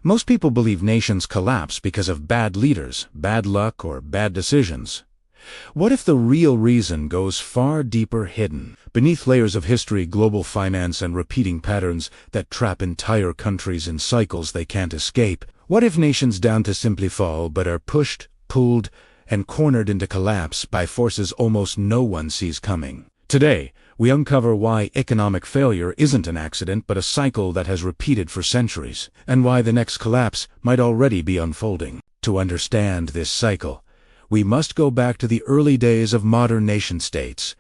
Most people believe nations collapse because of bad leaders, bad luck, or bad decisions. What if the real reason goes far deeper hidden, beneath layers of history, global finance, and repeating patterns that trap entire countries in cycles they can't escape? What if nations down to simply fall but are pushed, pulled, and cornered into collapse by forces almost no one sees coming? Today, we uncover why economic failure isn't an accident but a cycle that has repeated for centuries, and why the next collapse might already be unfolding. To understand this cycle, we must go back to the early days of modern nation-states,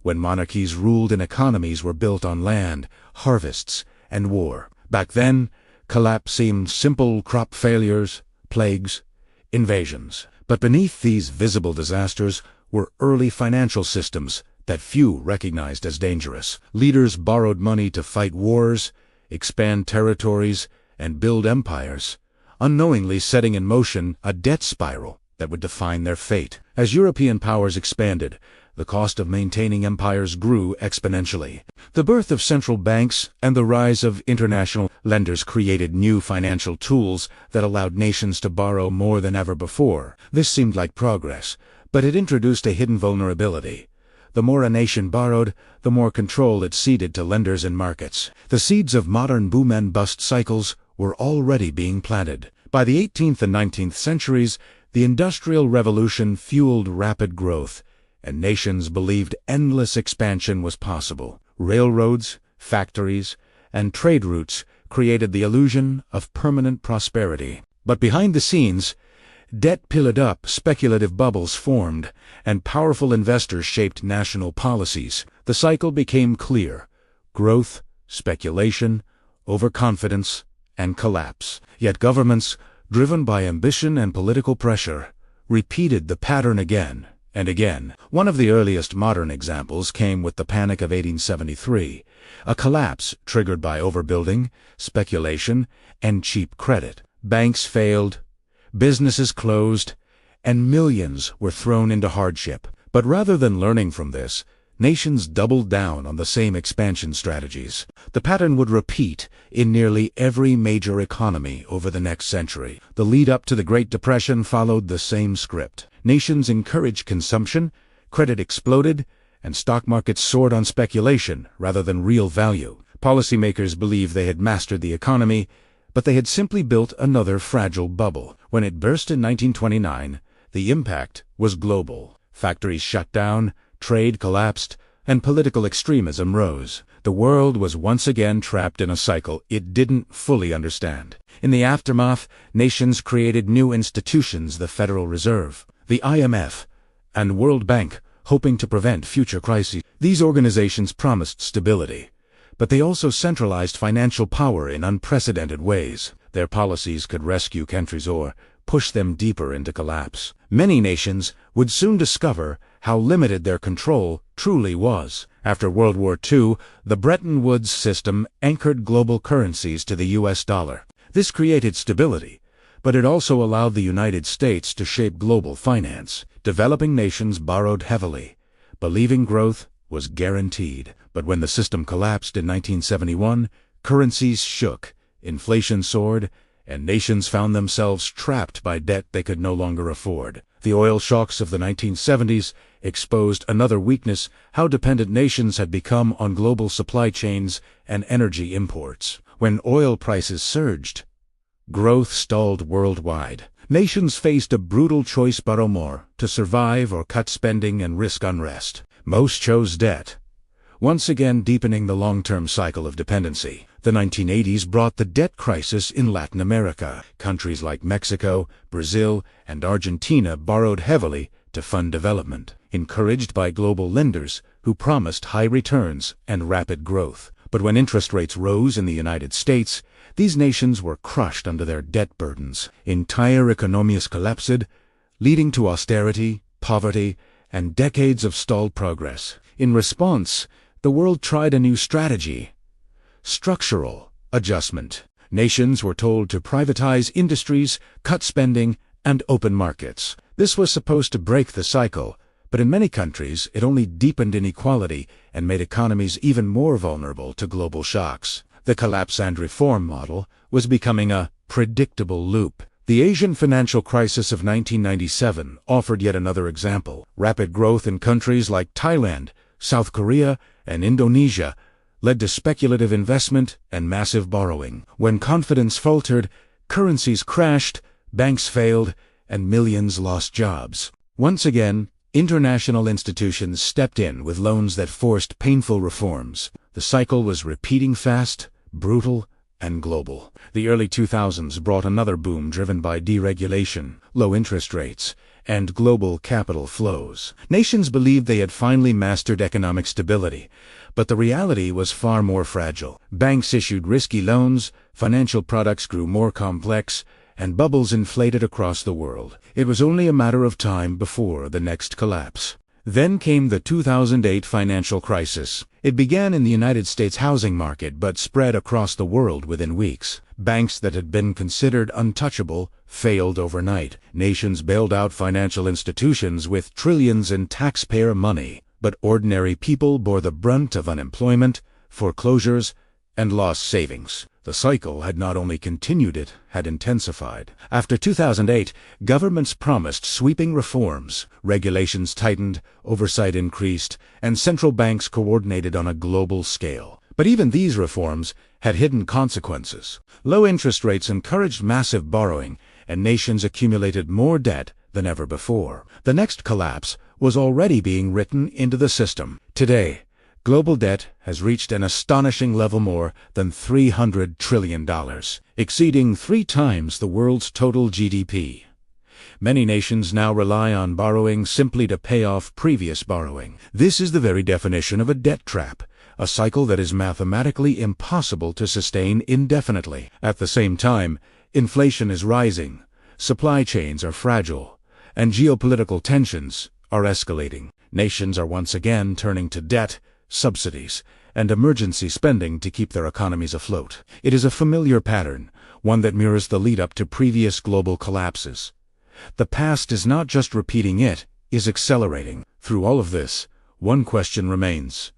when monarchies ruled and economies were built on land, harvests, and war. Back then, collapse seemed simple: crop failures, plagues, invasions. But beneath these visible disasters were early financial systems that few recognized as dangerous. Leaders borrowed money to fight wars, expand territories, and build empires, unknowingly setting in motion a debt spiral that would define their fate. As European powers expanded, the cost of maintaining empires grew exponentially. The birth of central banks and the rise of international lenders created new financial tools that allowed nations to borrow more than ever before. This seemed like progress, but it introduced a hidden vulnerability. The more a nation borrowed, the more control it ceded to lenders and markets. The seeds of modern boom and bust cycles were already being planted. By the 18th and 19th centuries, the Industrial Revolution fueled rapid growth, and nations believed endless expansion was possible. Railroads, factories, and trade routes created the illusion of permanent prosperity. But behind the scenes, debt piled up, speculative bubbles formed, and powerful investors shaped national policies. The cycle became clear: growth, speculation, overconfidence, and collapse. Yet governments, driven by ambition and political pressure, repeated the pattern again and again. One of the earliest modern examples came with the Panic of 1873, a collapse triggered by overbuilding, speculation, and cheap credit. Banks failed, businesses closed, and millions were thrown into hardship. But rather than learning from this, nations doubled down on the same expansion strategies. The pattern would repeat in nearly every major economy over the next century. The lead-up to the Great Depression followed the same script. Nations encouraged consumption, credit exploded, and stock markets soared on speculation rather than real value. Policymakers believed they had mastered the economy, but they had simply built another fragile bubble. When it burst in 1929, the impact was global. Factories shut down, trade collapsed, and political extremism rose. The world was once again trapped in a cycle it didn't fully understand. In the aftermath, nations created new institutions: the Federal Reserve, the IMF, and World Bank, hoping to prevent future crises. These organizations promised stability, but they also centralized financial power in unprecedented ways. Their policies could rescue countries or push them deeper into collapse. Many nations would soon discover how limited their control truly was. After World War II, the Bretton Woods system anchored global currencies to the US dollar. This created stability, but it also allowed the United States to shape global finance. Developing nations borrowed heavily, believing growth was guaranteed. But when the system collapsed in 1971, currencies shook, inflation soared, and nations found themselves trapped by debt they could no longer afford. The oil shocks of the 1970s exposed another weakness: how dependent nations had become on global supply chains and energy imports. When oil prices surged, growth stalled worldwide. Nations faced a brutal choice: borrow more to survive or cut spending and risk unrest. Most chose debt, once again deepening the long-term cycle of dependency. The 1980s brought the debt crisis in Latin America. Countries like Mexico, Brazil, and Argentina borrowed heavily to fund development, encouraged by global lenders who promised high returns and rapid growth. But when interest rates rose in the United States, these nations were crushed under their debt burdens. Entire economies collapsed, leading to austerity, poverty, and decades of stalled progress. In response, the world tried a new strategy: structural adjustment. Nations were told to privatize industries, cut spending, and open markets. This was supposed to break the cycle, but in many countries it only deepened inequality and made economies even more vulnerable to global shocks. The collapse and reform model was becoming a predictable loop. The Asian financial crisis of 1997 offered yet another example. Rapid growth in countries like Thailand, South Korea, and Indonesia led to speculative investment and massive borrowing. When confidence faltered, currencies crashed, banks failed, and millions lost jobs. Once again, international institutions stepped in with loans that forced painful reforms. The cycle was repeating fast, brutal, and global. The early 2000s brought another boom driven by deregulation, low interest rates, and global capital flows. Nations believed they had finally mastered economic stability, but the reality was far more fragile. Banks issued risky loans, financial products grew more complex, and bubbles inflated across the world. It was only a matter of time before the next collapse. Then came the 2008 financial crisis. It began in the United States housing market but spread across the world within weeks. Banks that had been considered untouchable failed overnight. Nations bailed out financial institutions with trillions in taxpayer money, but ordinary people bore the brunt of unemployment, foreclosures, and lost savings. The cycle had not only continued, it had intensified. After 2008, governments promised sweeping reforms, regulations tightened, oversight increased, and central banks coordinated on a global scale. But even these reforms had hidden consequences. Low interest rates encouraged massive borrowing, and nations accumulated more debt than ever before. The next collapse was already being written into the system. Today, global debt has reached an astonishing level, more than $300 trillion, exceeding 3 times the world's total GDP. Many nations now rely on borrowing simply to pay off previous borrowing. This is the very definition of a debt trap, a cycle that is mathematically impossible to sustain indefinitely. At the same time, inflation is rising, supply chains are fragile, and geopolitical tensions are escalating. Nations are once again turning to debt, subsidies, and emergency spending to keep their economies afloat. It is a familiar pattern, one that mirrors the lead-up to previous global collapses. The past is not just repeating, it is accelerating. Through all of this, one question remains.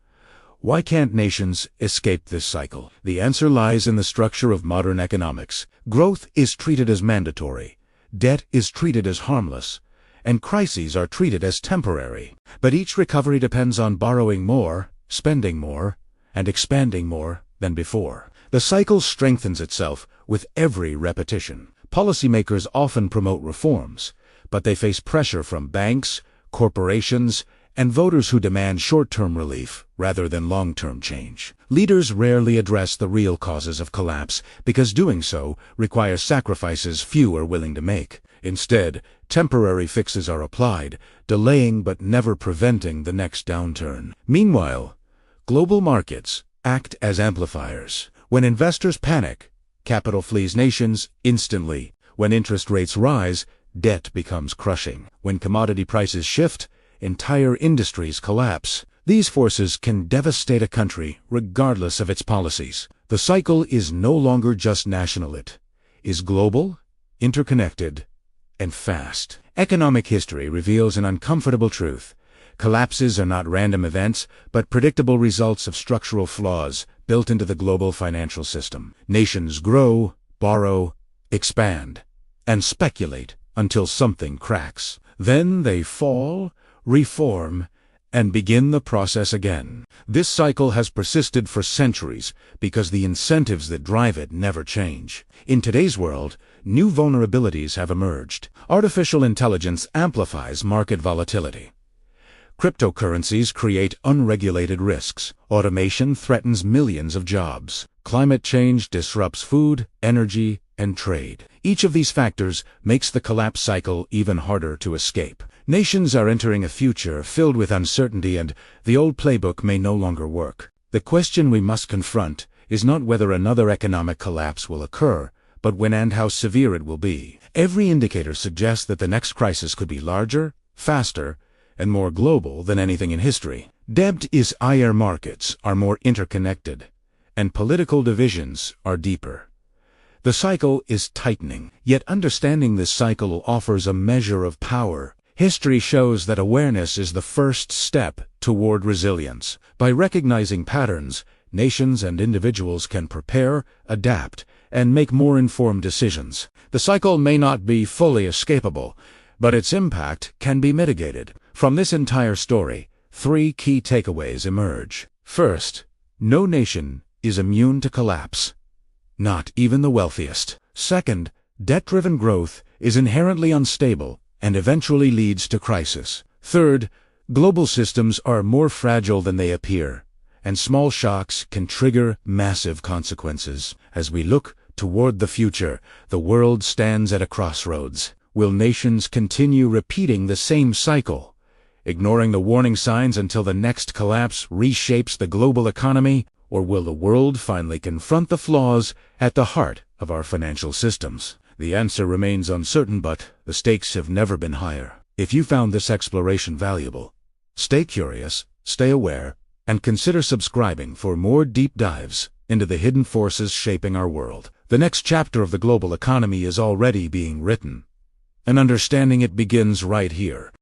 Why can't nations escape this cycle? The answer lies in the structure of modern economics. Growth is treated as mandatory, debt is treated as harmless, and crises are treated as temporary. But each recovery depends on borrowing more, spending more, and expanding more than before. The cycle strengthens itself with every repetition. Policymakers often promote reforms, but they face pressure from banks, corporations, and voters who demand short-term relief rather than long-term change. Leaders rarely address the real causes of collapse because doing so requires sacrifices few are willing to make. Instead, temporary fixes are applied, delaying but never preventing the next downturn. Meanwhile, global markets act as amplifiers. When investors panic, capital flees nations instantly. When interest rates rise, debt becomes crushing. When commodity prices shift, entire industries collapse. These forces can devastate a country regardless of its policies. The cycle is no longer just national, it is global, interconnected, and fast. Economic history reveals an uncomfortable truth. Collapses are not random events, but predictable results of structural flaws built into the global financial system. Nations grow, borrow, expand, and speculate until something cracks. Then they fall, reform, and begin the process again. This cycle has persisted for centuries because the incentives that drive it never change. In today's world, new vulnerabilities have emerged. Artificial intelligence amplifies market volatility. Cryptocurrencies create unregulated risks. Automation threatens millions of jobs. Climate change disrupts food, energy, and trade. Each of these factors makes the collapse cycle even harder to escape. Nations are entering a future filled with uncertainty, and the old playbook may no longer work. The question we must confront is not whether another economic collapse will occur, but when and how severe it will be. Every indicator suggests that the next crisis could be larger, faster, and more global than anything in history. Debt is higher, markets are more interconnected, and political divisions are deeper. The cycle is tightening, yet understanding this cycle offers a measure of power. History shows that awareness is the first step toward resilience. By recognizing patterns, nations and individuals can prepare, adapt, and make more informed decisions. The cycle may not be fully escapable, but its impact can be mitigated. From this entire story, 3 key takeaways emerge. First, no nation is immune to collapse, not even the wealthiest. Second, debt-driven growth is inherently unstable and eventually leads to crisis. Third, global systems are more fragile than they appear, and small shocks can trigger massive consequences. As we look toward the future, the world stands at a crossroads. Will nations continue repeating the same cycle, ignoring the warning signs until the next collapse reshapes the global economy? Or will the world finally confront the flaws at the heart of our financial systems? The answer remains uncertain, but the stakes have never been higher. If you found this exploration valuable, stay curious, stay aware, and consider subscribing for more deep dives into the hidden forces shaping our world. The next chapter of the global economy is already being written, and understanding it begins right here.